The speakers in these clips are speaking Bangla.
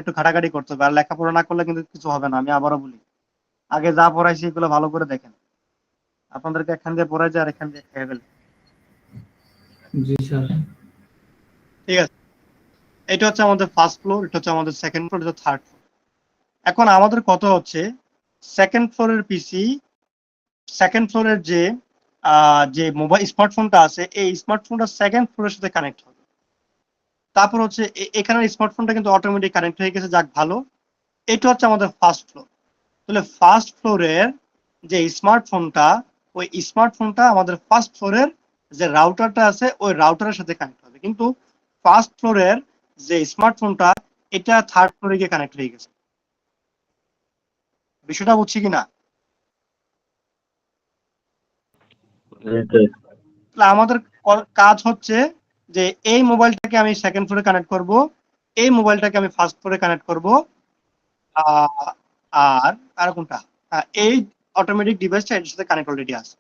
একটু ঘাটাঘাটি করতে হবে, আর লেখাপড়া না করলে কিন্তু কিছু হবে না। আমি আবারও বলি, আগে যা পড়াইছি এগুলো ভালো করে দেখেন। আপনাদেরকে এখান দিয়ে পড়াই যায় আর এখান দিয়ে খেয়ে ফেলে। জি স্যার। ঠিক আছে, এটা হচ্ছে আমাদের ফার্স্ট ফ্লোর, এটা হচ্ছে আমাদের সেকেন্ড ফ্লোর, এটা থার্ড ফ্লোর। এখন আমাদের কথা হচ্ছে সেকেন্ড ফ্লোরের পিসি, সেকেন্ড ফ্লোরের যে মোবাইল স্মার্টফোনটা আছে, এই স্মার্টফোনটা সেকেন্ড ফ্লোরের সাথে কানেক্ট হবে। তারপর হচ্ছে এখানে স্মার্টফোনটা কিন্তু অটোমেটিক কানেক্ট হয়ে গেছে, যাক ভালো। এটা হচ্ছে আমাদের ফার্স্ট ফ্লোর। তাহলে ফার্স্ট ফ্লোরের যে স্মার্টফোনটা, ওই স্মার্টফোনটা আমাদের ফার্স্ট ফ্লোরের যে রাউটারটা আছে ওই রাউটারের সাথে কানেক্ট হবে, কিন্তু ফার্স্ট ফ্লোরের যে স্মার্টফোনটা এটা থার্ড ফ্লোরে গিয়ে কানেক্ট হয়ে গেছে। বিষয়টা বুঝছি কিনা? তাহলে আমাদের কাজ হচ্ছে যে এই মোবাইলটাকে আমি সেকেন্ড ফ্লোরে কানেক্ট করব, এই মোবাইলটাকে আমি ফার্স্ট ফ্লোরে কানেক্ট করব, আর আর কোনটা, এই অটোমেটিক ডিভাইসটা এর সাথে কানেক্ট অলরেডি আছে।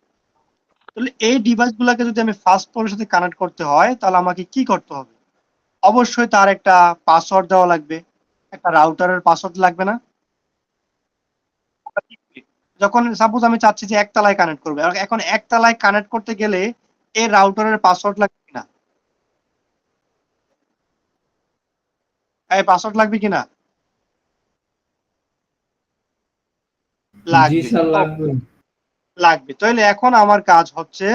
তাহলে এই ডিভাইসগুলোকে যদি আমি ফার্স্ট ফ্লোরের সাথে কানেক্ট করতে হয় তাহলে আমাকে কি করতে হবে? অবশ্যই তার একটা পাসওয়ার্ড দেওয়া লাগবে, একটা রাউটারের পাসওয়ার্ড লাগবে না? যখন সাপোজ আমি চাচ্ছি যে একতলায় কানেক্ট করবো, এখন একতলায় কানেক্ট করতে গেলে এই রাউটারের পাসওয়ার্ড লাগবে কিনা? এই পাসওয়ার্ড লাগবে কিনা? জি লাগবে। স্যার ওকে, লাগবে। লাগবে। তাহলে এখন আমার কাজ হচ্ছে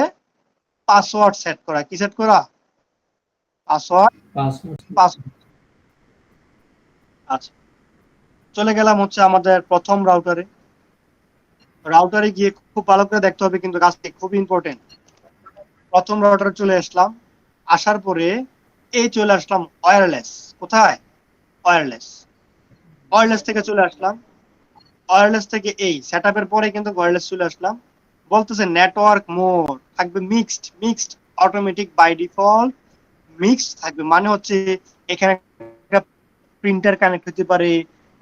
পাসওয়ার্ড সেট করা। কি সেট করা? পাসওয়ার্ড। পাসওয়ার্ড। পাসওয়ার্ড। আচ্ছা, চলে গেলাম হচ্ছে আমাদের প্রথম রাউটারে। রাউটারে গিয়ে খুব ভালো করে দেখতে হবে, কিন্তু কাজটি খুব ইম্পর্টেন্ট। প্রথম রাউটারে চলে আসলাম, আসার পরে এই চলে আসলাম ওয়্যারলেস। কোথায়? ওয়্যারলেস। ওয়্যারলেস থেকে চলে আসলাম, ওয়্যারলেস থেকে এই সেটআপের পরে কিন্তু ওয়্যারলেস চলে আসলাম। বলতেছে নেটওয়ার্ক মোড থাকবে mixed. Mixed automatic by default mixed থাকবে, মানে হচ্ছে এখানে একটা প্রিন্টার কানেক্ট হতে পারে,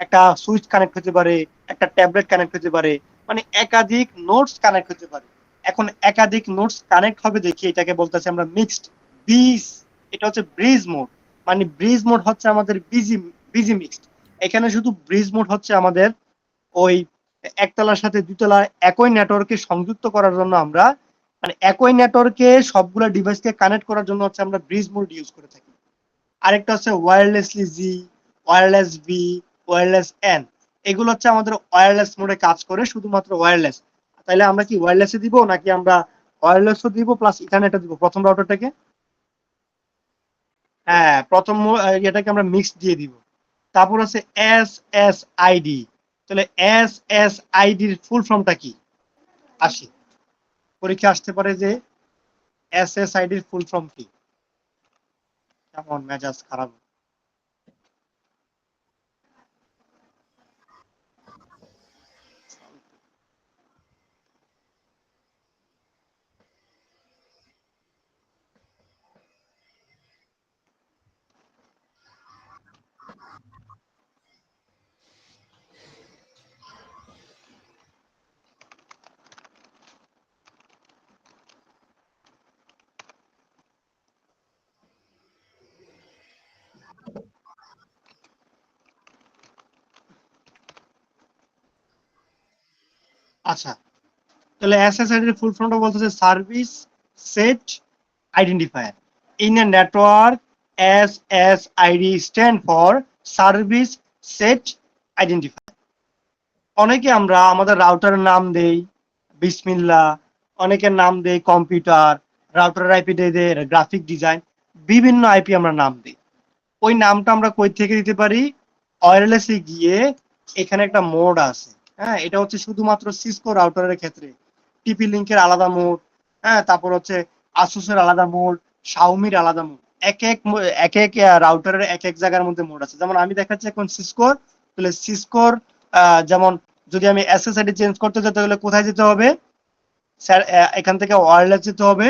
একটা সুইচ কানেক্ট হতে পারে, একটা ট্যাবলেট কানেক্ট হতে পারে, মানে একাধিক নোটস কানেক্ট হতে পারে। এখন একাধিক নোটস কানেক্ট হবে দেখি এটাকে বলতেছে আমরা মিক্সড বিস। এটা হচ্ছে ব্রিজ মোড, মানে ব্রিজ মোড হচ্ছে আমাদের বিজি, বিজি মিক্সড। এখানে শুধু ব্রিজ মোড হচ্ছে আমাদের ওই একতলার সাথে দুতলা একই নেটওয়ার্কে সংযুক্ত করার জন্য আমরা, মানে একই নেটওয়ার্কে সবগুলো ডিভাইসকে কানেক্ট করার জন্য হচ্ছে আমরা ব্রিজ মোড ইউজ করে থাকি। আরেকটা হচ্ছে ওয়্যারলেসলি জি, ওয়্যারলেস বি, ওয়্যারলেস এন। এগুলো হচ্ছে আমাদের ওয়্যারলেস মোডে কাজ করে, শুধুমাত্র ওয়্যারলেস। তাহলে আমরা কি ওয়্যারলেসে দিব নাকি আমরা ওয়্যারলেসও দিব প্লাস ইথারনেটও দিব প্রথম রাউটারটাকে? হ্যাঁ, প্রথম এটাকে আমরা মিক্স দিয়ে দিব। তারপর আছে এস এস আইডি। তাহলে এস এস আইডির ফুল ফর্মটা কি? আসি, পরীক্ষা আসতে পারে যে এস এস আইডির ফুল ফর্ম কি? কেমন মেজাজ খারাপ? আচ্ছা, তাহলে এসএসআইডি এর ফুল ফর্মটা বলতেছে service set identifier in a network. SSID stand for service set identifier. অনেকে আমরা আমাদের রাউটারের নাম দেই বিসমিল্লাহ, অনেকের নাম দেই কম্পিউটার, রাউটারের আইপি দেই গ্রাফিক ডিজাইন, বিভিন্ন আইপি আমরা নাম দিই। ওই নামটা আমরা কই থেকে দিতে পারি? ওয়্যারলেসে গিয়ে এখানে একটা মোড আছে। হ্যাঁ, এটা হচ্ছে শুধুমাত্র সিসকো রাউটারের ক্ষেত্রে। টিপি লিংকের আলাদা মোড, হ্যাঁ, তারপর হচ্ছে আসুসের আলাদা মোড, শাওমির আলাদা মোড। এক এক রাউটারের এক এক জায়গার মধ্যে মোড আছে। যেমন আমি দেখাচ্ছি এখন সিসকোর, তাহলে সিসকোর যেমন যদি আমি এসএসআইডি চেঞ্জ করতে চাই তাহলে কোথায় যেতে হবে? স্যার এখান থেকে ওয়্যারলেস যেতে হবে।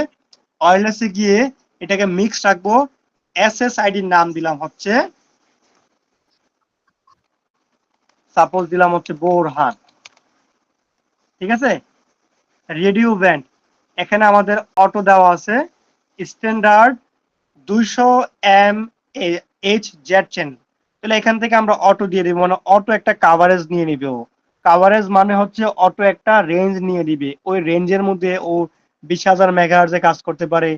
ওয়্যারলেসে গিয়ে এটাকে মিক্স রাখবো। এসএসআইডির নাম দিলাম হচ্ছে, সাপোজ দিলাম হচ্ছে বোরহান। ঠিক আছে? রেডিও ব্যান্ড, এখানে আমাদের অটো দেওয়া আছে standard 200 M H Z channel. তাহলে এখান থেকে আমরা অটো দিয়ে দিব, মানে অটো একটা কাভারেজ নিয়ে নিবে। ও কাভারেজ মানে হচ্ছে অটো একটা রেঞ্জ নিয়ে নিবে, ওই রেঞ্জের মধ্যে ও 20,000 মেগাহার্জে কাজ করতে পারে।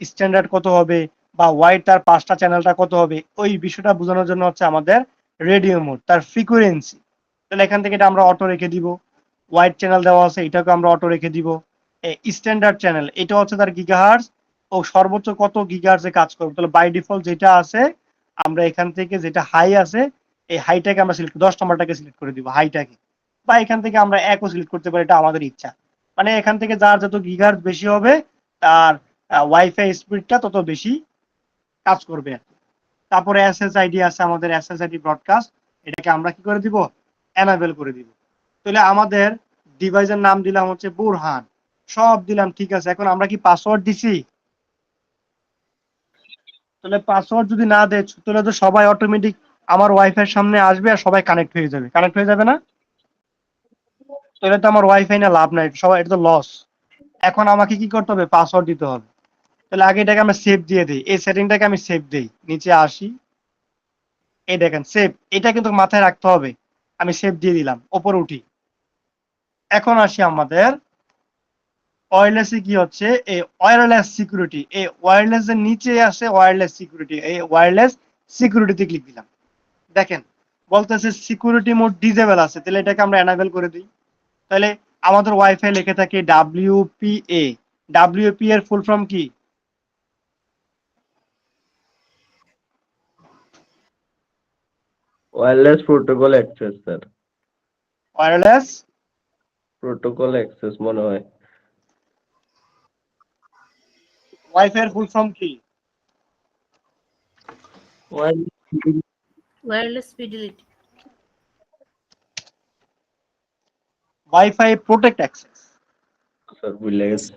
স্ট্যান্ডার্ড কত হবে বা ওয়াইড তার 5টা চ্যানেলটা কত হবে, ওই বিষয়টা বোঝানোর জন্য হচ্ছে আমাদের রেডিও মোড, তার ফ্রিকোয়েন্সি। তাহলে এখান থেকে এটা আমরা অটো রেখে দিব। ওয়াইড চ্যানেল দেওয়া আছে, এটাকে আমরা অটো রেখে দিব। স্ট্যান্ডার্ড চ্যানেল এটা হচ্ছে তার গিগাহার্জ, ও সর্বোচ্চ কত গিগাহার্জে কাজ করবে। তাহলে বাই ডিফল্ট যেটা আছে আমরা এখান থেকে যেটা হাই আছে এই হাইটাকে আমরা সিলেক্ট 10 নম্বরটাকে সিলেক্ট করে দিব হাইটাকে, বা এখান থেকে আমরা একও সিলেক্ট করতে পারি, এটা আমাদের ইচ্ছা। মানে এখান থেকে যার যত গিগাহার্জ বেশি হবে তার ওয়াইফাই স্পিডটা তত বেশি কাজ করবে আর কি। তারপরে এসএসআইডি আছে আমাদের, এসএসআইডি ব্রডকাস্ট, এটাকে আমরা কি করে দিব, এনাবেল করে দিব। তাহলে আমাদের ডিভাইসের নাম দিলাম হচ্ছে বুরহান, সব দিলাম ঠিক আছে। এখন আমরা কি পাসওয়ার্ড দিছি? তাহলে পাসওয়ার্ড যদি না দেয় তাহলে তো সবাই অটোমেটিক আমার ওয়াইফাই এর সামনে আসবে আর সবাই কানেক্ট হয়ে যাবে, কানেক্ট হয়ে যাবে না? তাহলে তো আমার ওয়াইফাই না লাভ নাই, সবাই এটা তো লস। এখন আমাকে কি করতে হবে, পাসওয়ার্ড দিতে হবে। তাহলে আগে এটাকে আমরা সেভ দিয়ে দিই, এই সেটিংটাকে আমি সেভ দেই, নিচে আসি, এই দেখেন সেভ, এটা কিন্তু মাথায় রাখতে হবে। আমি সেভ দিয়ে দিলাম, ওপরে উঠি। এখন আসি আমাদের ওয়্যারলেসে কি হচ্ছে, এই ওয়্যারলেস সিকিউরিটি, এই ওয়্যারলেস এর নিচে আছে ওয়্যারলেস সিকিউরিটি, এই ওয়্যারলেস সিকিউরিটিতে ক্লিক দিলাম। দেখেন বলতেছে সিকিউরিটি মোড ডিসেবল আছে, তাহলে এটাকে আমরা এনাবেল করে দিই। তাহলে আমাদের ওয়াইফাই লিখে থাকে ডাব্লিউপিএ, ডাব্লিউপি এর ফুল ফর্ম কি? Wireless protocol access sir, wireless protocol access মনে হয়। ওয়াইফাই এর ফুল ফর্ম কি? Wireless fidelity. Wifi protect access. Sir ভুলে গেছি,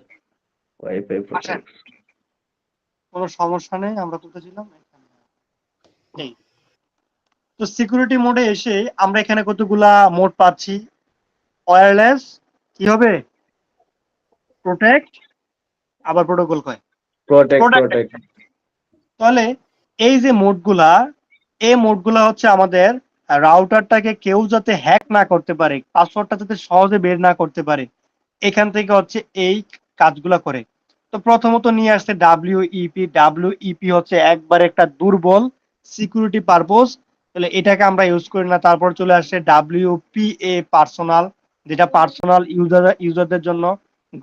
ওয়াইফাই আসেন, প্রোটোকল। কোনো সমস্যা নেই, আমরা কোথায় ছিলাম? এই তো সিকিউরিটি মোডে এসে আমরা এখানে কতগুলা মোড পাচ্ছি। ওয়্যারলেস কি হবে, প্রোটেক্ট, আবার প্রোটোকল কয় প্রোটেক্ট প্রোটেক্ট। প্রোটেক্ট। তাহলে এই যে মোডগুলা, এই মোডগুলা হচ্ছে আমাদের রাউটারটাকে কেউ যাতে হ্যাক না করতে পারে, পাসওয়ার্ডটা যাতে সহজে বের না করতে পারে, এখান থেকে হচ্ছে এই কাজগুলা করে। তো প্রথমত নিয়ে আসছে ডাব্লিউইপি, ডাব্লিউইপি হচ্ছে একবার একটা দুর্বল সিকিউরিটি পারপোজ, তাহলে এটাকে আমরা ইউজ করি না। তারপর চলে আসছে ডাব্লিউপিএ পার্সোনাল, যেটা পার্সোনাল ইউজারদের জন্য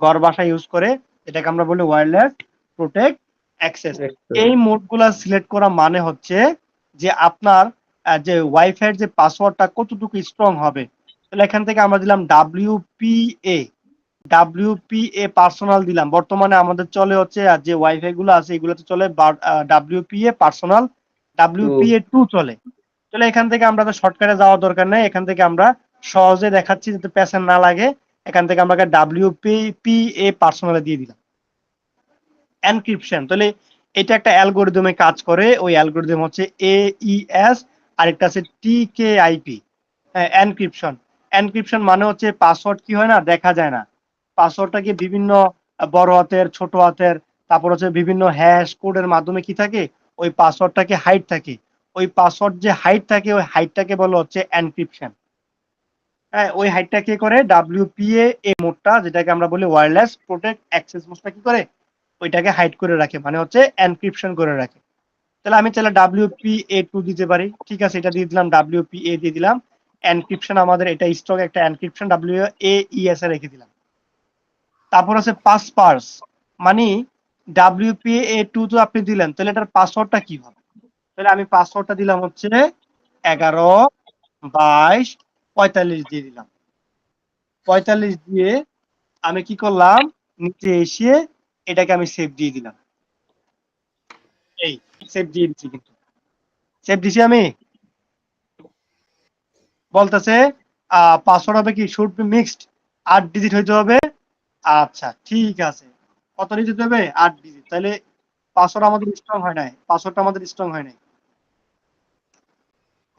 ঘর বাসা ইউজ করে, এটাকে আমরা বলি ওয়্যারলেস প্রোটেক্ট অ্যাক্সেস। এই মোডগুলা সিলেক্ট করা মানে হচ্ছে যে আপনার যে ওয়াইফাই এর যে পাসওয়ার্ডটা কতটুকু স্ট্রং হবে। তাহলে এখান থেকে আমরা দিলাম ডাব্লিউপিএ, ডাব্লিউপিএ পার্সোনাল দিলাম। বর্তমানে আমাদের চলে হচ্ছে আর যে ওয়াইফাই গুলো আছে এগুলোতে চলে ডাব্লিউপিএ পার্সোনাল, ডাব্লিউপিএ 2 চলে। তাহলে এখান থেকে আমরা তো শর্টকাটে যাওয়ার দরকার নেই, এখান থেকে আমরা সহজে দেখাচ্ছি যাতে প্যাসেন না লাগে। এখান থেকে আমরা ডাব্লিউপিএ পার্সোনালে দিয়ে দিলাম। এনক্রিপশন, তাহলে এটা একটা অ্যালগরিদমে কাজ করে, ওই অ্যালগরিদম হচ্ছে AES, আরেকটা আছে TKIP। এনক্রিপশন, এনক্রিপশন মানে হচ্ছে পাসওয়ার্ড কি হয় না, দেখা যায় না। পাসওয়ার্ডটাকে বিভিন্ন বড় হাতের ছোট হাতের তারপর হচ্ছে বিভিন্ন হ্যাশ কোডের মাধ্যমে কি থাকে, ওই পাসওয়ার্ডটাকে হাইড থাকে। ওই পাসওয়ার্ড যে হাইড থাকে ওই হাইডটাকে বলা হচ্ছে এনক্রিপশন। হ্যাঁ, ওই হাইডটা কি করে, ডাব্লিউপিএ এই মোডটা যেটাকে আমরা বলি ওয়্যারলেস প্রোটেক্ট অ্যাক্সেস মোডটা কি করে, ওইটাকে হাইড করে রাখে, মানে হচ্ছে এনক্রিপশন করে রাখে। তাহলে আমি চাইলে WPA2 দিতে পারি, ঠিক আছে, এটা দিয়ে দিলাম, WPA দিয়ে দিলাম। এনক্রিপশন আমাদের এটা স্টক একটা এনক্রিপশন WAES এ রেখে দিলাম। তারপর আছে পাস পার্স, মানে WPA2 তো আপনি দিলেন, তাহলে এটার পাসওয়ার্ডটা কি হবে? তাহলে আমি পাসওয়ার্ডটা দিলাম হচ্ছে 11 22 45 দিয়ে দিলাম। 45 দিয়ে আমি কি করলাম, নিচে এসে এটাকে আমি সেভ দিয়ে দিলাম। এই সেভ দিয়ে দিচ্ছি, কিন্তু সেভ দিছি আমি। বলতেছে পাসওয়ার্ড হবে কি, শুড বি মিক্সড, 8 ডিজিট হইতে হবে। আচ্ছা ঠিক আছে, কত ডিজিট হবে, 8 ডিজিট। তাহলে পাসওয়ার্ড আমাদের স্ট্রং হয় নাই, পাসওয়ার্ডটা আমাদের স্ট্রং হয় নাই।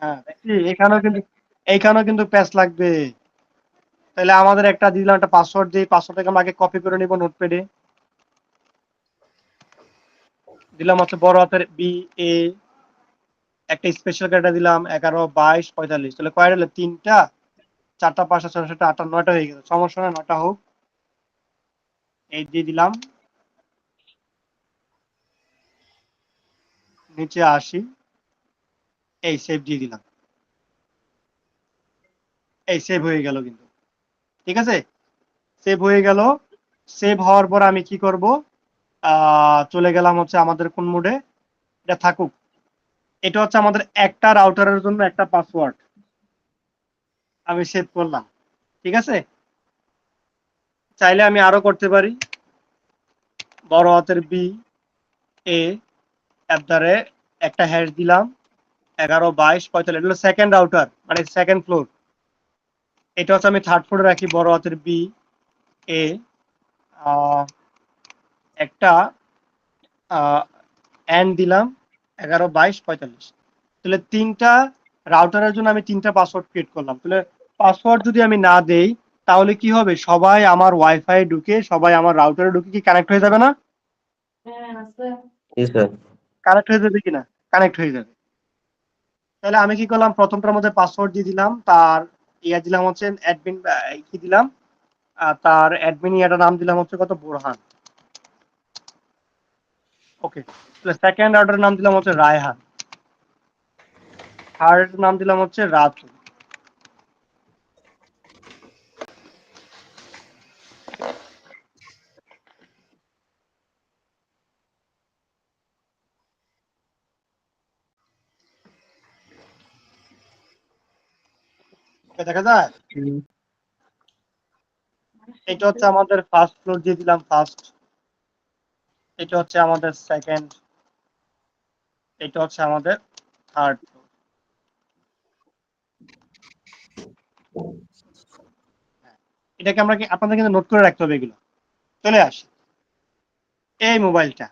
হ্যাঁ দেখি এইখানেও কিন্তু প্যাচ লাগবে। তাহলে আমাদের একটা দিলাম, একটা পাসওয়ার্ড দিই, পাসওয়ার্ডটাকে আমরা আগে কপি করে নিব নোটপ্যাডে। দিলাম হচ্ছে বড় হাতের BA, একটা স্পেশাল ক্যারেক্টার দিলাম 11 22 45, তাহলে কয়টা হলো? 3টা 4টা 5টা 6টা 7টা 8টা 9টা হয়ে গেল, সমস্যা না, 9টা হোক। এই দিয়ে দিলাম, নিচে আসি, এই সেভ দিয়ে দিলাম, এই সেভ হয়ে গেল কিন্তু, ঠিক আছে, সেভ হয়ে গেল। সেভ হওয়ার পর আমি কি করব, চলে গেলাম হচ্ছে আমাদের কোন মোডে, এটা থাকুক, এটা হচ্ছে আমাদের একটা রাউটারের জন্য একটা পাসওয়ার্ড, আমি সেভ করলাম, ঠিক আছে। চাইলে আমি আরো করতে পারি, বড় হাতের বি এ অ্যাপদারে একটা হ্যাশ দিলাম 11 22 45, এটা হলো সেকেন্ড রাউটার, মানে সেকেন্ড ফ্লোর। এটা হচ্ছে আমি থার্ড ফ্লোরে রাখি, বড় হাতের বি এ একটা এন দিলাম 11 22 45, তাহলে 3টা রাউটারের জন্য আমি 3টা পাসওয়ার্ড ক্রিয়েট করলাম। তাহলে পাসওয়ার্ড যদি আমি না দেই তাহলে কি হবে, সবাই আমার ওয়াইফাই ঢুকে, সবাই আমার রাউটারে ঢুকে কি কানেক্ট হয়ে যাবে না? জি স্যার। কানেক্ট হয়ে যাবে কিনা? কানেক্ট হয়ে যাবে। তাহলে আমি কি করলাম, প্রথমটার মধ্যে পাসওয়ার্ড দিয়ে দিলাম, তার ইয়া দিলাম হচ্ছে অ্যাডমিন, কি দিলাম, তার অ্যাডমিন ইয়াটার নাম দিলাম হচ্ছে কত, বোরহান। ওকে, তাহলে সেকেন্ড রাউটারের নাম দিলাম হচ্ছে রায়হান, থার্ড নাম দিলাম হচ্ছে রাতুল। দেখা যায়, এটা হচ্ছে আমাদের ফার্স্ট ফ্লোর দিয়ে দিলাম ফার্স্ট, এটা হচ্ছে আমাদের সেকেন্ড, এটা হচ্ছে আমাদের থার্ড ফ্লোর। এটাকে আমরা কি, আপনাদের কিন্তু নোট করে রাখতে হবে এগুলো। চলে আসি এই মোবাইলটা,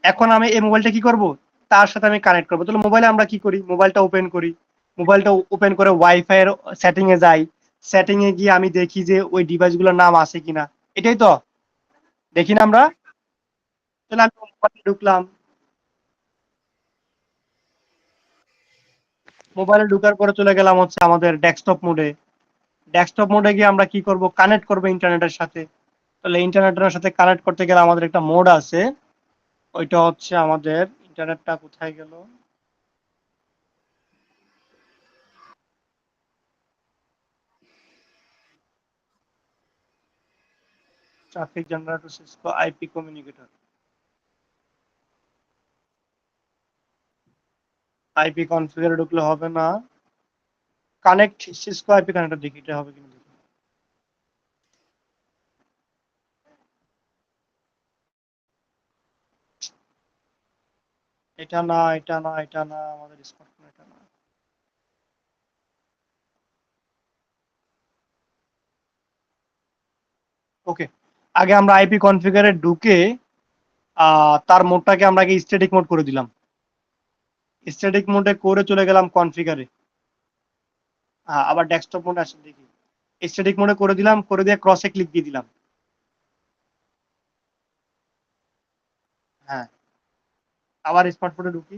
এখন আমি এই মোবাইলটা কি করব, তার সাথে আমি কানেক্ট করবো। তাহলে মোবাইলে আমরা কি করি, মোবাইলটা ওপেন করি, মোবাইলটা ওপেন করে ওয়াইফাই এর সেটিং এ যাই, সেটিং এ গিয়ে আমি দেখি যে ওই ডিভাইসগুলোর নাম আছে কিনা, এটাই তো দেখি না আমরা। তাহলে আমি মোবাইলে ঢুকলাম, মোবাইলে ঢুকার পরে চলে গেলাম হচ্ছে আমাদের ডেস্কটপ মোডে। ডেস্কটপ মোডে গিয়ে আমরা কি করব, কানেক্ট করব ইন্টারনেটের সাথে। তাহলে ইন্টারনেটের সাথে কানেক্ট করতে গেলে আমাদের একটা মোড আছে, ওইটা হচ্ছে আমাদের, ইন্টারনেটটা কোথায় গেল, traffic generator Cisco IP communicator, IP কনফিগারে ঢুকলে হবে না, কানেক্ট সিসকো আইপি কানেক্টর দেখি এটা হবে কিনা দেখি। এটা না, এটা না, এটা না, আমাদের স্মার্টফোন এটা না। ওকে, আগে আমরা আইপি কনফিগারে ঢুকে তার মোডটাকে আমরা আগে স্ট্যাটিক মোড করে দিলাম, স্ট্যাটিক মোডে করে চলে গেলাম কনফিগারে, আবার ডেস্কটপ মোডে আসেন দেখি, স্ট্যাটিক মোডে করে দিলাম, করে দিয়ে ক্রসে ক্লিক দিয়ে দিলাম। হ্যাঁ, আবার স্মার্টফোনে ঢুকি,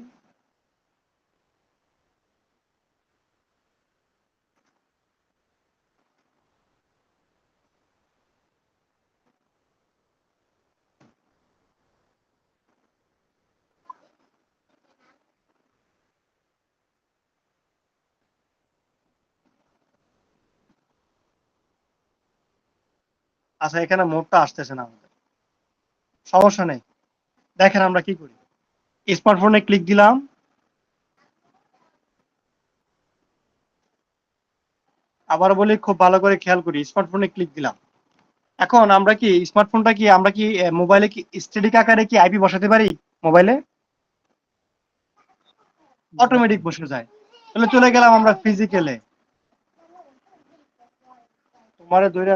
আচ্ছা এখানে মোডটা আসতেছে না আমাদের, সমস্যা নেই, দেখেন আমরা কি করি, স্মার্টফোনে ক্লিক দিলাম, আবার বলি খুব ভালো করে খেয়াল করি, স্মার্টফোনে ক্লিক দিলাম। এখন আমরা কি স্মার্টফোনটা কি, আমরা কি মোবাইলে কি স্ট্যাটিক আকারে কি আইপি বসাতে পারি মোবাইলে? অটোমেটিক বসে যায়। তাহলে চলে গেলাম আমরা ফিজিক্যালে, তোমারে ধরে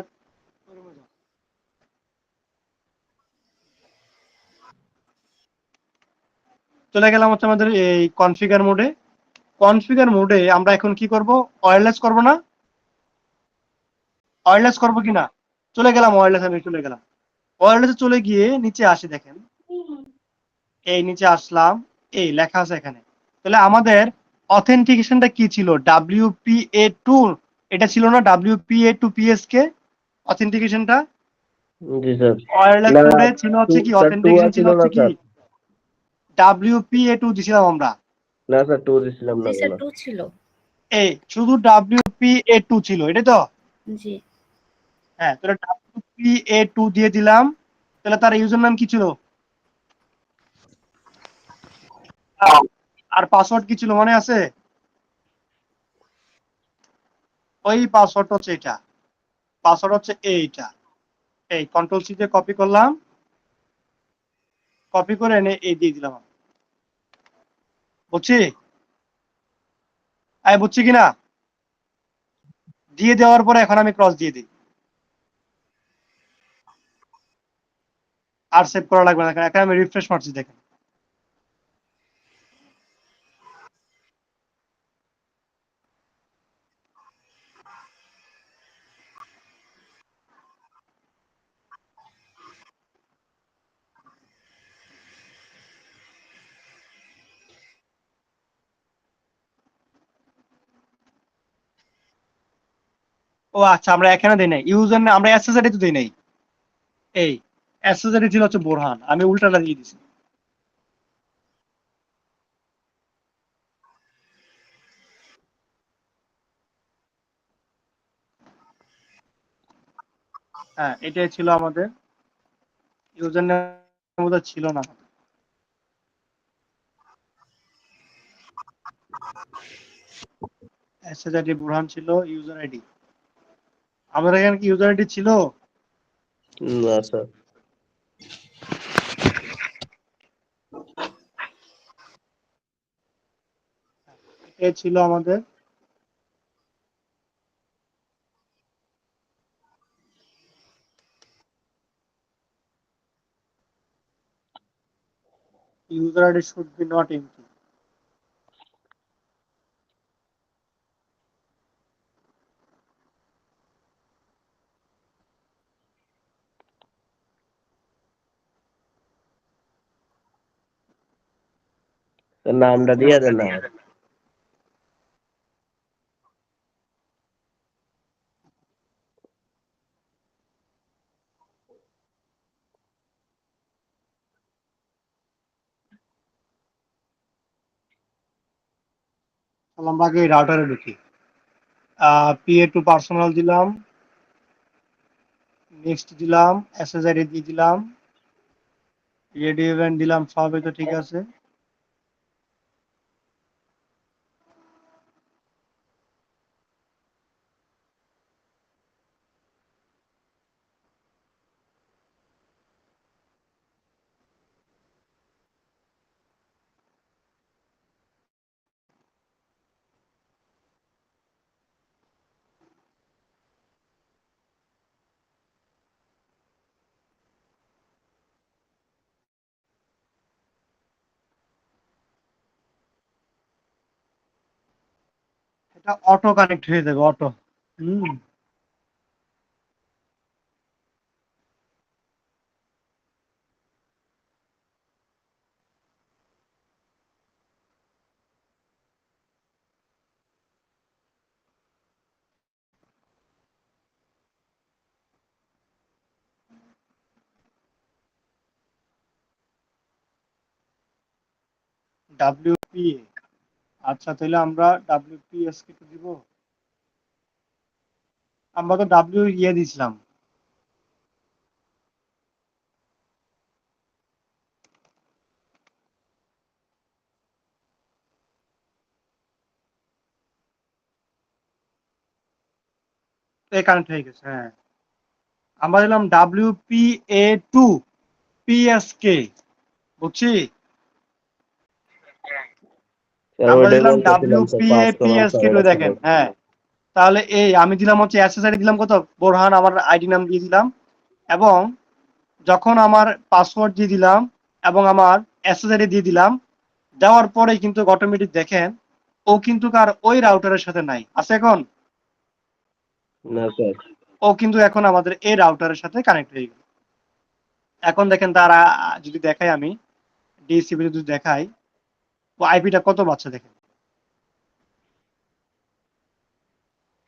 চলে গেলাম হচ্ছে আমাদের এই কনফিগার মোডে। কনফিগার মোডে আমরা এখন কি করব, ওয়্যারলেস করব না, ওয়্যারলেস করব কিনা, চলে গেলাম ওয়্যারলেস, আমি চলে গেলাম ওয়্যারলেসে, চলে গিয়ে নিচে আসি, দেখেন এই নিচে আসলাম, এই লেখা আছে এখানে তাহলে আমাদের অথেন্টিকেশনটা কি ছিল? WPA2 এটা ছিল না? WPA2 PSK অথেন্টিকেশনটা জি স্যার। ওয়্যারলেস না মোডে ছিল টু হচ্ছে কি স্যার, টু অথেন্টিকেশন ছিল ছিল না হচ্ছে কি স্যার। WPA2 দিছিলাম আমরা। না স্যার, টু দিছিলাম না জি স্যার, কোনো। 2 ছিল। এই শুধু WPA2 ছিল, এটাই তো? জি। হ্যাঁ, তাহলে WPA2 দিয়ে দিলাম। তাহলে তার ইউজার নাম কি ছিল? আর পাসওয়ার্ড কি ছিল মনে আছে? ওই পাসওয়ার্ড হচ্ছে এটা। পাসওয়ার্ড হচ্ছে এইটা। এই কন্ট্রোল সি দিয়ে কপি করলাম, কপি করে এনে এই দিয়ে দিলাম। বুঝছি? বুঝছি কিনা? দিয়ে দেওয়ার পরে এখন আমি ক্রস দিয়ে দিই। আর সেভ করা লাগবে না, এখন আমি রিফ্রেশ মারছি, দেখেন। ও আচ্ছা, আমরা এখানে দেই নাই ইউজার, আমরা এসএসআইডি তো দেই নাই। এই এসএসআইডি ছিল হচ্ছে বোরহান, আমি উল্টাটা দিয়ে দিছি। হ্যাঁ, এটাই ছিল আমাদের ইউজার নেম, ছিল না। এসএসআইডি বোরহান ছিল, ইউজার আইডি আমাদের এখানে কি ইউজার আইডি ছিল? না স্যার। এটাই ছিল আমাদের user ID should be not empty. Sir নামটা দিয়ে দেন না। তাহলে আমরা আগে রাউটারে ঢুকি। PA2 পার্সোনাল দিলাম, নেক্সট দিলাম, SSID দিয়ে দিলাম, রেডিও ইভেন্ট দিলাম, সবই তো ঠিক আছে। এটা অটো কানেক্ট হয়ে যাবে, অটো। হুম, WPA। আচ্ছা, তাহলে আমরা WPS কে তো দিব। আমরা তো W ইয়ে দিছিলাম। এই কানেক্ট হয়ে গেছে, হ্যাঁ। আমরা দিলাম WPA2 PSK, বুঝছি? স্যার আমরা ওইটাই দিলাম বলতেছিলাম sir, personal WPA PSK, server ছিল। দেখেন, হ্যাঁ। তাহলে এই আমি দিলাম হচ্ছে SSID দিলাম কত? বোরহান, আমার আইডি নাম দিয়ে দিলাম। এবং যখন আমার পাসওয়ার্ড দিয়ে দিলাম এবং আমার SSID দিয়ে দিলাম, দেওয়ার পরেই কিন্তু অটোমেটিক দেখেন ও কিন্তু কার ওই রাউটারের সাথে নাই, আছে এখন? না স্যার। ও কিন্তু এখন আমাদের এই রাউটারের সাথে কানেক্ট হয়ে গেল। এখন দেখেন তারা, যদি দেখাই আমি ডিসিবি যদি দেখাই, ও ও আইপিটা কত পাচ্ছে দেখেন,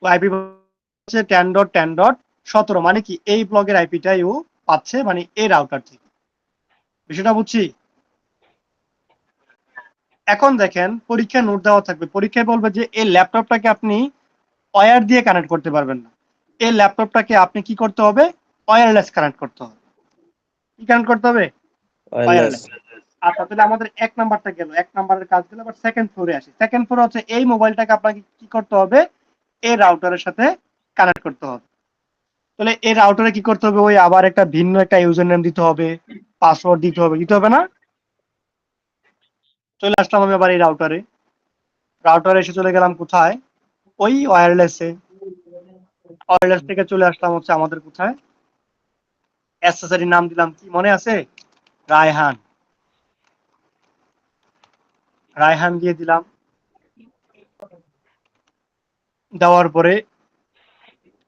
ও আইপি হচ্ছে 10.10.17, মানে কি এই ব্লকের আইপিটাই ও পাচ্ছে, মানে এই রাউটার থেকে। বিষয়টা বুঝছি? এখন দেখেন পরীক্ষায় নোট দেওয়া থাকবে, পরীক্ষায় বলবে যে এই ল্যাপটপটাকে আপনি ওয়্যার দিয়ে কানেক্ট করতে পারবেন না, এই ল্যাপটপটাকে আপনি কি করতে হবে, ওয়্যারলেস কানেক্ট করতে হবে। কি কানেক্ট করতে হবে? ওয়্যারলেস। ওয়্যারলেস। আচ্ছা, তাহলে আমাদের এক নাম্বারটা গেল, এক নাম্বারের কাজ গেল। আবার সেকেন্ড ফ্লোরে আসি। সেকেন্ড ফ্লোরে হচ্ছে এই মোবাইলটাকে আপনাকে কি করতে হবে, এই রাউটারের সাথে কানেক্ট করতে হবে। তাহলে এই রাউটারে কি করতে হবে, ওই আবার একটা ভিন্ন একটা ইউজার নেম দিতে হবে, পাসওয়ার্ড দিতে হবে না? চলে আসলাম আমি আবার এই রাউটারে, রাউটারে এসে চলে গেলাম কোথায়, ওই ওয়্যারলেসে। ওয়্যারলেস থেকে চলে আসলাম হচ্ছে আমাদের কোথায়, অ্যাক্সেসরি নাম দিলাম কি মনে আছে, রায়হান। রায়হান দিয়ে দিলাম, দেওয়ার পরে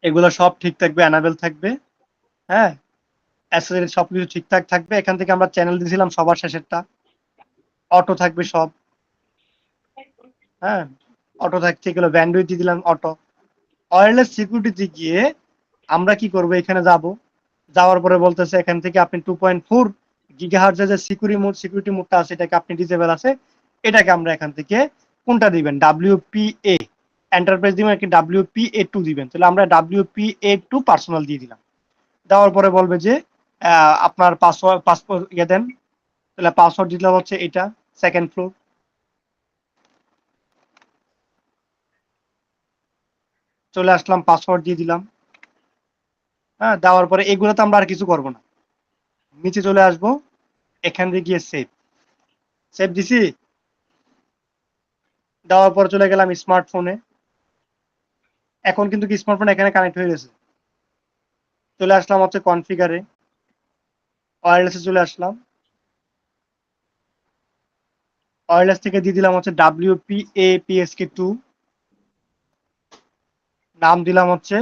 এগুলো সব ঠিক থাকবে, অ্যানাবেল থাকবে, হ্যাঁ, অ্যাক্সেসরি সবকিছু ঠিকঠাক থাকবে। এখান থেকে আমরা চ্যানেল দিয়েছিলাম সবার শেষেরটা, অটো থাকবে সব, হ্যাঁ, অটো থাকছে, এগুলো ব্যান্ডউইথ দিয়ে দিলাম অটো। ওয়্যারলেস সিকিউরিটিতে গিয়ে আমরা কি করব, এখানে যাব, যাওয়ার পরে বলতেছে এখান থেকে আপনি 2.4 গিগাহার্টজের যে সিকিউরিটি মোডটা আছে এটাকে আপনি ডিসেবল আছে, এটাকে আমরা এখান থেকে কোনটা দিবেন, WPA এন্টারপ্রাইজ দিবেন নাকি WPA2 দিবেন। তাহলে আমরা WPA2 পার্সোনাল দিয়ে দিলাম। দেওয়ার পরে বলবে যে আপনার পাসওয়ার্ড ইয়ে দেন। তাহলে পাসওয়ার্ড দিলাম হচ্ছে এটা, সেকেন্ড ফ্লোর। চলে আসলাম, পাসওয়ার্ড দিয়ে দিলাম। হ্যাঁ, দেওয়ার পরে এগুলোতে আমরা আর কিছু করব না, নিচে চলে আসবো, এখান থেকে গিয়ে সেভ, সেভ দিছি। দেওয়ার পর চলে গেলাম স্মার্টফোনে, এখন কিন্তু কি স্মার্টফোন এখানে কানেক্ট হয়ে গেছে। চলে আসলাম হচ্ছে কনফিগারে, ওয়্যারলেসে চলে আসলাম, ওয়্যারলেস থেকে দিয়ে দিলাম হচ্ছে WPA-PSK2, নাম দিলাম হচ্ছে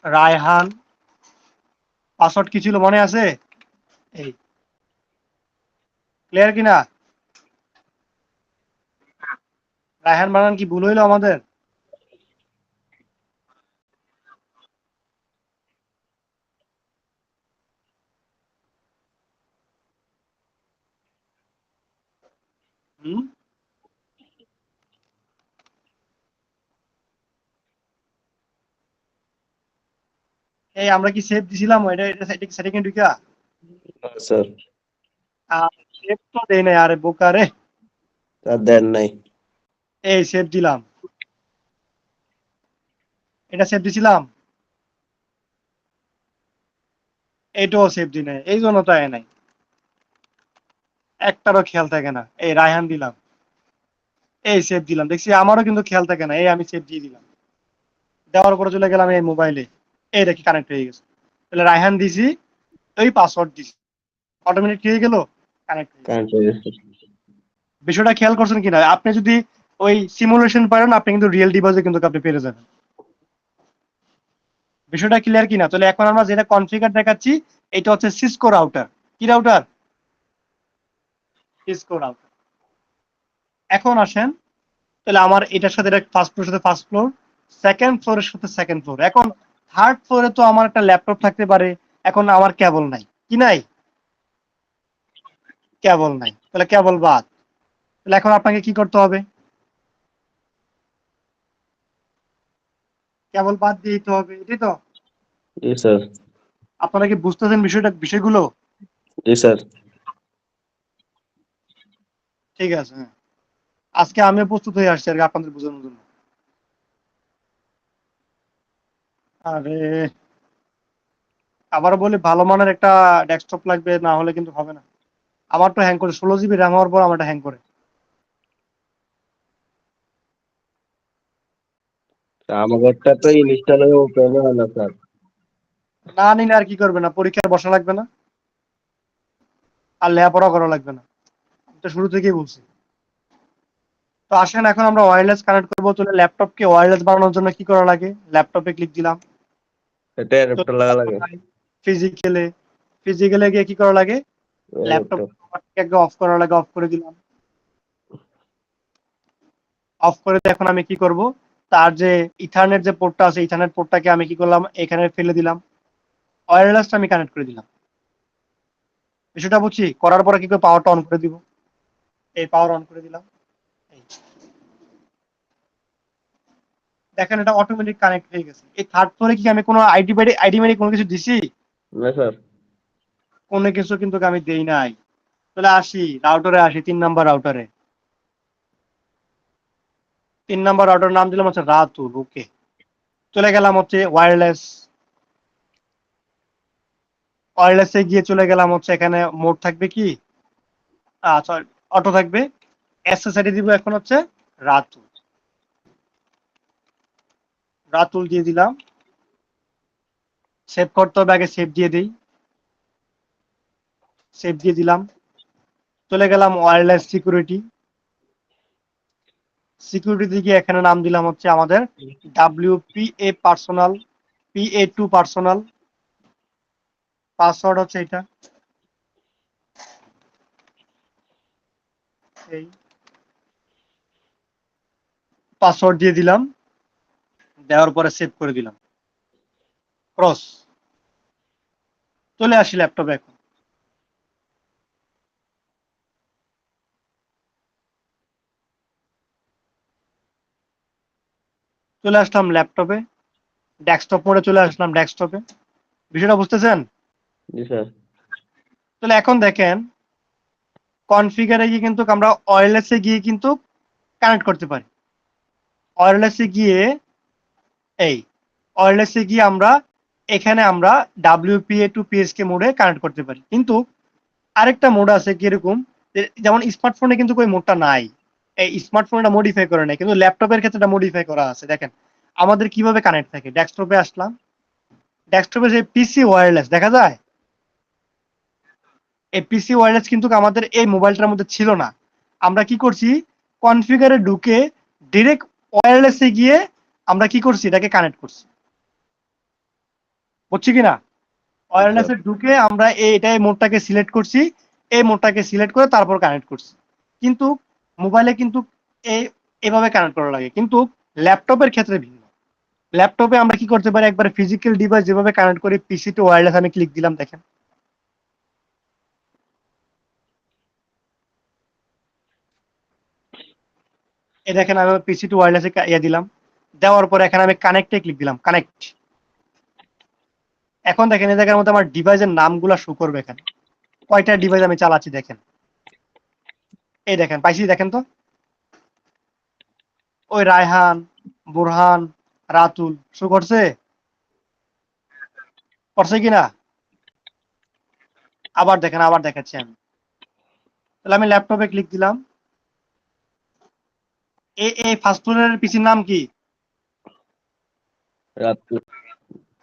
রায়হান। পাসওয়ার্ড কি ছিল মনে আছে? এই, ক্লিয়ার কিনা? রায়হান বানান কি ভুল হইলো আমাদের? হুম, এই আমরা কি সেভ দিছিলাম এটা, এটা কি সেটিং এ ঢুকা? না স্যার, সেভ তো দেই নাই, আরে বোকা রে। তা দেন নাই। এই সেভ দিলাম, এটা সেভ দিছিলাম, এইটাও সেভ দি নাই, এই জন্য তো আয় নাই, একটারও খেয়াল থাকে না। এই রায়হান দিলাম, এই সেভ দিলাম, দেখছি আমারও কিন্তু খেয়াল থাকে না, এই আমি সেভ দিয়ে দিলাম। দেওয়ার পরে চলে গেলাম এই মোবাইলে, এই দেখি কানেক্ট হয়ে গেছে। তাহলে রায়হান দিছি, ওই পাসওয়ার্ড দিছি, অটোমেটিক হয়ে গেল, কানেক্ট হয়ে গেছে। কারেন্ট হয়ে গেছে। বিষয়টা খেয়াল করছেন কিনা? আপনি যদি ওই সিমুলেশন পারেন, আপনি কিন্তু রিয়েল ডিভাইসে কিন্তু আপনি পেরে যাবেন। বিষয়টা ক্লিয়ার কিনা? তাহলে এখন আমরা যেটা কনফিগার দেখাচ্ছি, এটা হচ্ছে সিসকো রাউটার। কি রাউটার? Cisco router. এখন আসেন, তাহলে আমার এটার সাথে এটা ফার্স্ট ফ্লোর সাথে ফার্স্ট ফ্লোর, সেকেন্ড ফ্লোরের সাথে সেকেন্ড ফ্লোর। এখন থার্ড ফ্লোরে তো আমার একটা ল্যাপটপ থাকতে পারে, এখন আমার কেবল নাই, কি নাই? কেবল নাই, তাহলে কেবল বাদ। তাহলে এখন আপনাকে কি করতে হবে, কেবল বাদ দিয়ে দিতে হবে, এটাই তো? জি স্যার। আপনারা কি বুঝতেছেন বিষয়গুলো? জি স্যার। ঠিক আছে, হ্যাঁ, আজকে আমিও প্রস্তুত হয়ে আসছি আর কি আপনাদের বোঝানোর জন্য। আরে, আবার বলি ভালো মানের একটা ডেস্কটপ লাগবে, না হলে কিন্তু হবে না। আমার তো হ্যাং করে, 16 GB র্যাম হওয়ার পর আমারটা হ্যাং করে। আমাদেরটা তো ইনস্টল হয়ে ওপেন হয় না স্যার। না নিলে আর কি করবে না, পরীক্ষায় বসা লাগবে না, আর লেখাপড়া করা লাগবে না, আমি তো শুরু থেকেই বলছি। তো আসেন এখন আমরা ওয়্যারলেস কানেক্ট করবো। তাহলে ল্যাপটপকে ওয়্যারলেস বানানোর জন্য কি করা লাগে, ল্যাপটপে ক্লিক দিলাম, এটা অ্যাডাপ্টার লাগা লাগে। ফিজিক্যালে গিয়ে কি করা লাগে, ল্যাপটপ অ্যাডাপ্টার। একদম অফ করা লাগে, অফ করে দিলাম। অফ করে দিয়ে এখন আমি কি করব, তার যে ইথারনেট যে পোর্টটা আছে ইথারনেট পোর্টটাকে আমি কি করলাম এখানে ফেলে দিলাম, ওয়্যারলেসটা আমি কানেক্ট করে দিলাম। বিষয়টা বুঝছি, করার পরে কি করে পাওয়ারটা অন করে দিব, এই পাওয়ার অন করে দিলাম। এই দেখেন এটা অটোমেটিক কানেক্ট হয়ে গেছে। এই থার্ড ফ্লোরে কি আমি কোনো আইডি মেডি কোনো কিছু দিছি? না স্যার। কোনো কিছু কিন্তু আমি দেই নাই। তাহলে আসি রাউটারে, আসি 3 নাম্বার রাউটারে। 3 নাম্বার রাউটার নাম দিলাম হচ্ছে রাতুল। ওকে, চলে গেলাম হচ্ছে ওয়্যারলেসে গিয়ে চলে গেলাম হচ্ছে এখানে মোড থাকবে কি, সরি, অটো থাকবে। অ্যাক্সেসরি দিব এখন হচ্ছে রাতুল। রাতুল দিয়ে দিলাম। সেভ করতে হবে, আগে সেভ দিয়ে দিই। সেভ দিয়ে দিলাম। চলে গেলাম ওয়্যারলেস সিকিউরিটি। সিকিউরিটি গিয়ে এখানে নাম দিলাম হচ্ছে আমাদের WPA personal, PA2 personal. Password হচ্ছে এটা, এই পাসওয়ার্ড দিয়ে দিলাম। দেওয়ার পরে সেভ করে দিলাম। ক্রস। চলে আসি ল্যাপটপে এখন। চলে আসলাম ল্যাপটপে, ডেস্কটপ মোডে চলে আসলাম ডেস্কটপে। বিষয়টা বুঝতেছেন? জি স্যার। তাহলে এখন দেখেন কনফিগারে গিয়ে কিন্তু আমরা ওয়্যারলেসে গিয়ে কিন্তু কানেক্ট করতে পারি। ওয়্যারলেসে গিয়ে এই ওয়্যারলেসে গিয়ে আমরা এখানে আমরা WPA2 PSK মোডে কানেক্ট করতে পারি। কিন্তু আরেকটা মোড আছে কিরকম, যেমন স্মার্টফোনে কিন্তু ওই মোডটা নাই। এই স্মার্টফোনটা মডিফাই করে নাই, কিন্তু ল্যাপটপের ক্ষেত্রে এটা মডিফাই করা আছে। দেখেন আমাদের কিভাবে কানেক্ট থাকে। ডেস্কটপে আসলাম, ডেস্কটপে যে পিসি ওয়্যারলেস দেখা যায়, এই পিসি ওয়্যারলেস কিন্তু আমাদের এই মোবাইলটার মধ্যে ছিল না। আমরা কি করছি, কনফিগারে ঢুকে ডিরেক্ট ওয়্যারলেসে গিয়ে আমরা কি করছি, এটাকে কানেক্ট করছি। বুঝছি কিনা? ওয়্যারলেসে ঢুকে আমরা এটাই মোডটাকে সিলেক্ট করছি, এই মোডটাকে সিলেক্ট করে তারপর কানেক্ট করছি। কিন্তু মোবাইলে কিন্তু এই এভাবে কানেক্ট করা লাগে, কিন্তু ল্যাপটপের ক্ষেত্রে ভিন্ন। ল্যাপটপে আমরা কি করতে পারি, একবার ফিজিক্যাল ডিভাইস যেভাবে কানেক্ট করি পিসি টু ওয়্যারলেস, আমি ক্লিক দিলাম, দেখেন এই দেখেন আমি পিসি টু ওয়্যারলেসে ইয়ে দিলাম। দেওয়ার পর এখানে আমি কানেক্টে ক্লিক দিলাম, কানেক্ট। এখন দেখেন এই জায়গার মধ্যে আমার ডিভাইসের নামগুলো শো করবে এখানে, কয়টা ডিভাইস আমি চালাচ্ছি দেখেন। এই দেখেন পাইছি, দেখেন তো ওই রায়হান, বুরহান, রাতুল শো করছে, করছে কিনা? আবার দেখেন, আবার দেখাচ্ছি আমি। তাহলে আমি ল্যাপটপে ক্লিক দিলাম। এই ফার্স্ট ফ্লোরের পিসির নাম কি? রাতুল।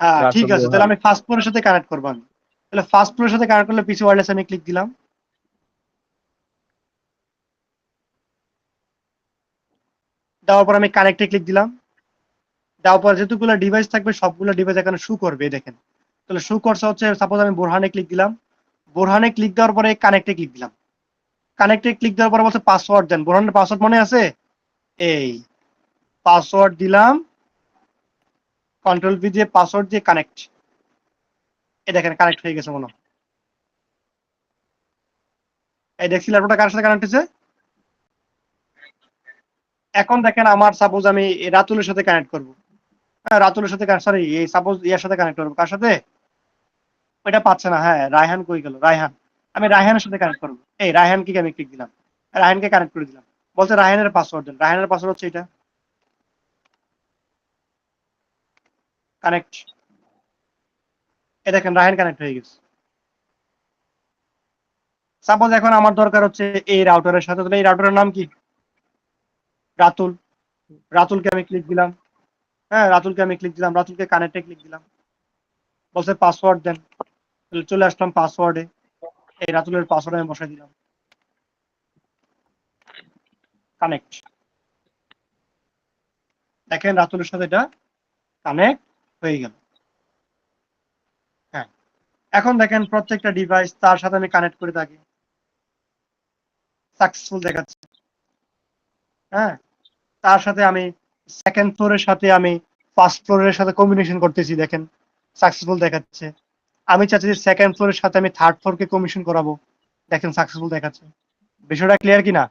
হ্যাঁ ঠিক রাতুল আছে, তাহলে বোরহান। আমি ফার্স্ট ফ্লোরের সাথে কানেক্ট করবো আমি। তাহলে ফার্স্ট ফ্লোরের সাথে কানেক্ট করলে পিসি ওয়্যারলেস আমি ক্লিক দিলাম। দেওয়ার পর আমি কানেক্টে ক্লিক দিলাম। দেওয়ার পর যেহেতুগুলো ডিভাইস থাকবে সবগুলো ডিভাইস এখানে শু করবে, দেখেন। তাহলে শু করছে হচ্ছে, সাপোজ আমি বোরহানে ক্লিক দিলাম। বোরহানে ক্লিক দেওয়ার পরে কানেক্টে ক্লিক দিলাম। কানেক্টে ক্লিক দেওয়ার পরে বলছে পাসওয়ার্ড দেন। বোরহানের পাসওয়ার্ড মনে আছে? এই পাসওয়ার্ড দিলাম, কন্ট্রোল ভি দিয়ে পাসওয়ার্ড দিয়ে কানেক্ট। এই দেখেন কানেক্ট হয়ে গেছে মনে হয়। এই দেখছি ল্যাপটপটা কার সাথে কানেক্ট হয়েছে। এখন দেখেন আমার সাপোজ আমি রাতুলের সাথে কানেক্ট করবো। হ্যাঁ রাতুলের সাথে, সরি এই সাপোজ ইয়ার সাথে কানেক্ট করবো, কার সাথে? ওইটা পাচ্ছে না, হ্যাঁ রায়হান কই গেল, রায়হান। আমি রায়হানের সাথে কানেক্ট করবো। এই রায়হানকে আমি ক্লিক দিলাম, রায়হানকে কানেক্ট করে দিলাম। বলছে রায়হানের পাসওয়ার্ড দেন। রায়হানের পাসওয়ার্ড হচ্ছে এটা, কানেক্ট। এই দেখেন রায়হান কানেক্ট হয়ে গেছে। সাপোজ এখন আমার দরকার হচ্ছে এই রাউটারের সাথে, তাহলে এই রাউটারের নাম কি? রাতুল। রাতুলকে আমি ক্লিক দিলাম। হ্যাঁ রাতুলকে আমি ক্লিক দিলাম, রাতুলকে কানেক্টে ক্লিক দিলাম। বলছে পাসওয়ার্ড দেন। তাহলে চলে আসলাম পাসওয়ার্ডে, এই রাতুলের পাসওয়ার্ড আমি বসাই দিলাম, কানেক্ট। দেখেন রাতুলের সাথে এটা কানেক্ট হয়ে গেল। হ্যাঁ এখন দেখেন প্রত্যেকটা ডিভাইস তার সাথে আমি কানেক্ট করে থাকি, সাকসেসফুল দেখাচ্ছে। হ্যাঁ তার সাথে আমি সেকেন্ড ফ্লোরের সাথে আমি ফার্স্ট ফ্লোরের সাথে কম্বিনেশন করতেছি, দেখেন সাকসেসফুল দেখাচ্ছে। আমি চাচ্ছি যে সেকেন্ড ফ্লোরের সাথে আমি থার্ড ফ্লোরকে কমিশন করাবো, দেখেন সাকসেসফুল দেখাচ্ছে। বিষয়টা ক্লিয়ার কিনা?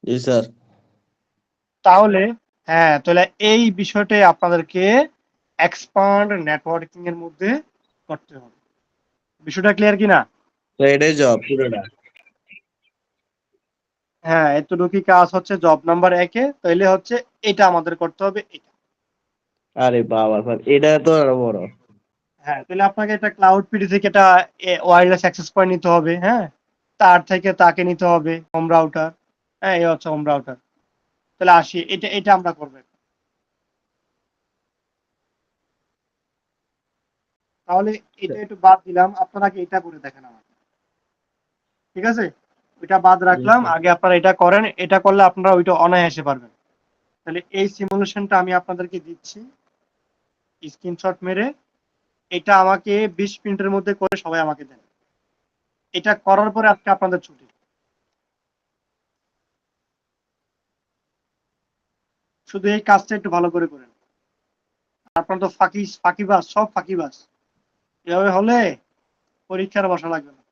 জি স্যার। তাহলে হ্যাঁ, তাহলে এই বিষয়টাই আপনাদেরকে এক্সপান্ড নেটওয়ার্কিং এর মধ্যে করতে হবে। বিষয়টা ক্লিয়ার কিনা? তো এটাই জব পুরোটা। হ্যাঁ, এতটুকুই কাজ হচ্ছে জব নাম্বার 1 এ। তাইলে হচ্ছে এটা আমাদের করতে হবে এটা। আরে বাবা স্যার, এটা তো আরো বড়। হ্যাঁ, তাহলে আপনাকে এটা ক্লাউড পিডি থেকে এটা ওয়্যারলেস অ্যাক্সেস পয়েন্ট নিতে হবে, হ্যাঁ? তার থেকে তাকে নিতে হবে হোম রাউটার। হ্যাঁ, এই হচ্ছে হোম রাউটার। তাহলে আসি, এটা আমরা করব। তাহলে এটা একটু বাদ দিলাম, আপনারা কি এটা করে দেখেন আমাকে। ঠিক আছে? ওইটা বাদ জি রাখলাম, স্যার। আগে আপনারা এটা করেন। এটা করলে আপনারা ওইটা অনায়াসে পারবেন। তাহলে এই সিমুলেশনটা আমি আপনাদেরকে দিচ্ছি স্ক্রিনশট মেরে। এটা আমাকে 20 মিনিটের মধ্যে করে সবাই আমাকে দেন। এটা করার পরে আজকে আপনাদের ছুটি। শুধু এই কাজটা একটু ভালো করে করেন। আপনার তো ফাঁকিবাজ, সব ফাঁকিবাজ। এভাবে হলে পরীক্ষার বসা লাগবে না।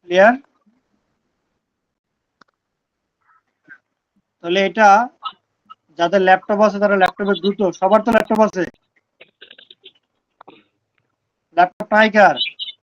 ক্লিয়ার? তাহলে এটা যাদের ল্যাপটপ আছে তারা ল্যাপটপে দ্রুত, সবার তো ল্যাপটপ আছে, ল্যাপটপ নাই কার?